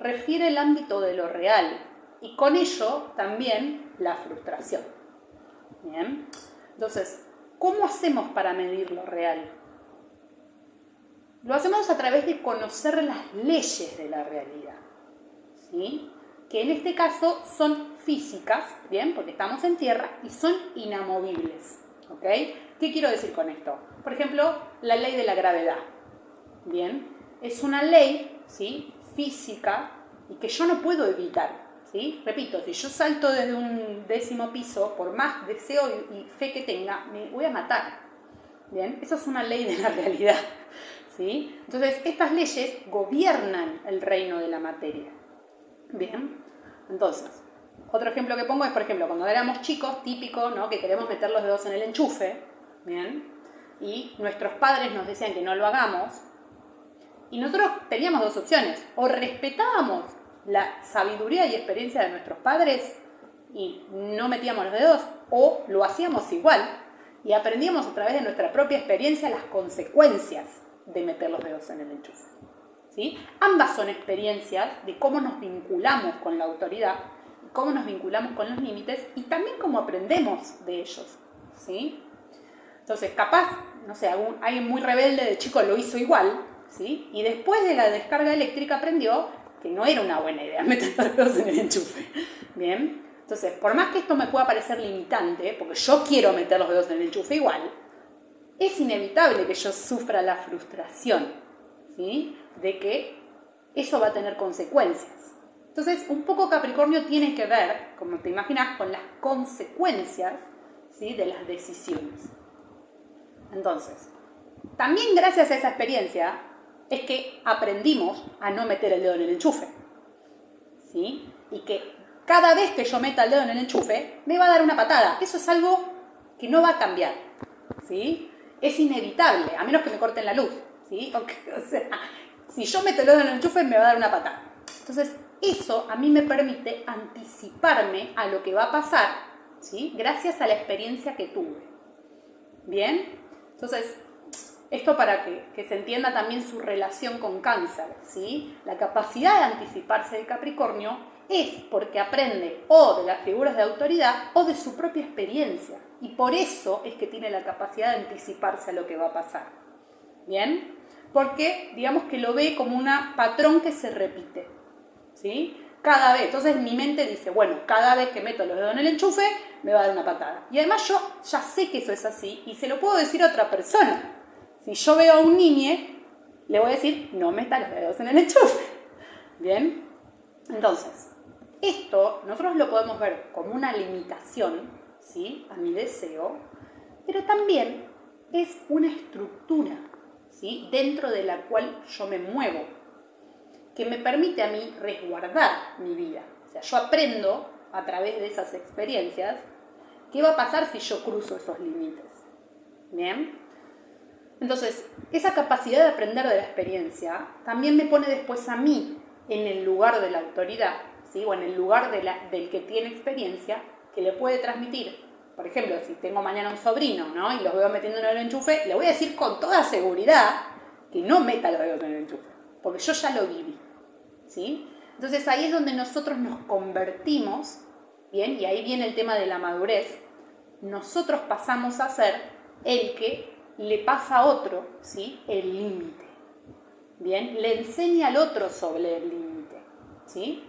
refiere el ámbito de lo real y con ello también la frustración. Bien, entonces, ¿cómo hacemos para medir lo real? Lo hacemos a través de conocer las leyes de la realidad, ¿sí? Que en este caso son físicas, ¿bien? Porque estamos en tierra y son inamovibles, ¿ok? ¿Qué quiero decir con esto? Por ejemplo, la ley de la gravedad, ¿bien? Es una ley, ¿sí? Física y que yo no puedo evitar, ¿sí? Repito, si yo salto desde un 10º piso, por más deseo y fe que tenga, me voy a matar, ¿bien? Eso es una ley de la realidad, ¿sí? Entonces, estas leyes gobiernan el reino de la materia, ¿bien? Entonces, otro ejemplo que pongo es, por ejemplo, cuando éramos chicos, típico, ¿no? Que queremos meter los dedos en el enchufe, ¿bien? Y nuestros padres nos decían que no lo hagamos, y nosotros teníamos dos opciones: o respetábamos la sabiduría y experiencia de nuestros padres y no metíamos los dedos, o lo hacíamos igual y aprendíamos a través de nuestra propia experiencia las consecuencias de meter los dedos en el enchufe, ¿sí? Ambas son experiencias de cómo nos vinculamos con la autoridad, cómo nos vinculamos con los límites y también cómo aprendemos de ellos, ¿sí? Entonces, capaz, no sé, alguien muy rebelde de chico lo hizo igual, ¿sí? Y después de la descarga eléctrica aprendió que no era una buena idea meter los dedos en el enchufe, ¿bien? Entonces, por más que esto me pueda parecer limitante, porque yo quiero meter los dedos en el enchufe igual, es inevitable que yo sufra la frustración, ¿sí? De que eso va a tener consecuencias. Entonces, un poco Capricornio tiene que ver, como te imaginas, con las consecuencias, ¿sí? De las decisiones. Entonces, también gracias a esa experiencia es que aprendimos a no meter el dedo en el enchufe, ¿sí? Y que cada vez que yo meta el dedo en el enchufe, me va a dar una patada. Eso es algo que no va a cambiar, ¿sí? Es inevitable, a menos que me corten la luz, ¿sí? O sea, si yo meto el dedo en el enchufe, me va a dar una patada. Entonces, eso a mí me permite anticiparme a lo que va a pasar, ¿sí? Gracias a la experiencia que tuve. ¿Bien? Entonces, esto para que se entienda también su relación con Cáncer, ¿sí? La capacidad de anticiparse de Capricornio es porque aprende o de las figuras de autoridad o de su propia experiencia. Y por eso es que tiene la capacidad de anticiparse a lo que va a pasar. ¿Bien? Porque, digamos que lo ve como un patrón que se repite, ¿sí? Cada vez, entonces mi mente dice, bueno, cada vez que meto los dedos en el enchufe, me va a dar una patada. Y además yo ya sé que eso es así y se lo puedo decir a otra persona. Si yo veo a un niño, le voy a decir, no meta los dedos en el enchufe. ¿Bien? Entonces, esto nosotros lo podemos ver como una limitación, ¿sí? A mi deseo, pero también es una estructura, ¿sí? Dentro de la cual yo me muevo, que me permite a mí resguardar mi vida. O sea, yo aprendo a través de esas experiencias qué va a pasar si yo cruzo esos límites. ¿Bien? Entonces, esa capacidad de aprender de la experiencia también me pone después a mí en el lugar de la autoridad, ¿sí? O en el lugar del que tiene experiencia, que le puede transmitir. Por ejemplo, si tengo mañana un sobrino, ¿no? Y los veo metiendo en el enchufe, le voy a decir con toda seguridad que no meta los dedos en el enchufe, porque yo ya lo viví, ¿sí? Entonces ahí es donde nosotros nos convertimos, ¿bien? Y ahí viene el tema de la madurez. Nosotros pasamos a ser el que le pasa a otro, ¿sí? El límite, ¿bien? Le enseña al otro sobre el límite, ¿sí?